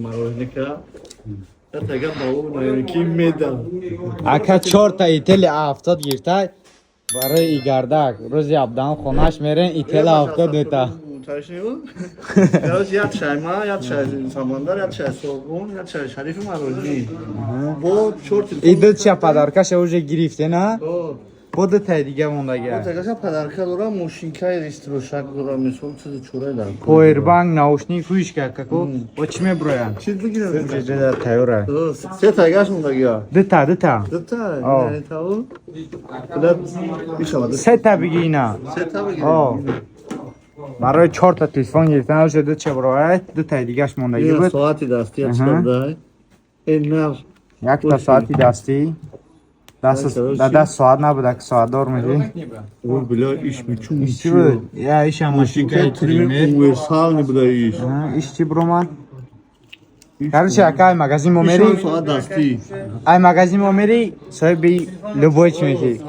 мороженка. Это габаун ким медал. Ака 4 та ител 70 гиртай. Барои игардак. Рӯзи абдан хонаш мерен ител 70 та. Короче, я чайма, я чай самандар, я чай собун, я чай шариф мороженое. Бо чёрт. Идет ча подаркаша уже гирифте, на? Бода тай дига мондага. Вот такая подарка дорам, машинка ретрошак дорам, мисол чизи чурай дорам. Powerbank, наушник, фишка, како? Очме броя. Чиз бигирам. Ҷеда тайёра. Се тайгаш мондага. Дта. Дта. Не тау. Куда ишава. Се та бигина. Се та бигирам. О. Барои 4 та телефон гирифтан уже дча броя, дта дигаш мондага буд. Соати дасти ачтардай. Эннар. Як та соати дасти. Да соат набуда, ки соатдор меди. О, бля, иш мичун. Иш чи буд? Я иша машинка тример. Универсал не буда иш. Иш чи брома? Короче, ака ай магазин мо мери. Соат дасти. Ай магазин мо мери, соҳиби любой чи мехи.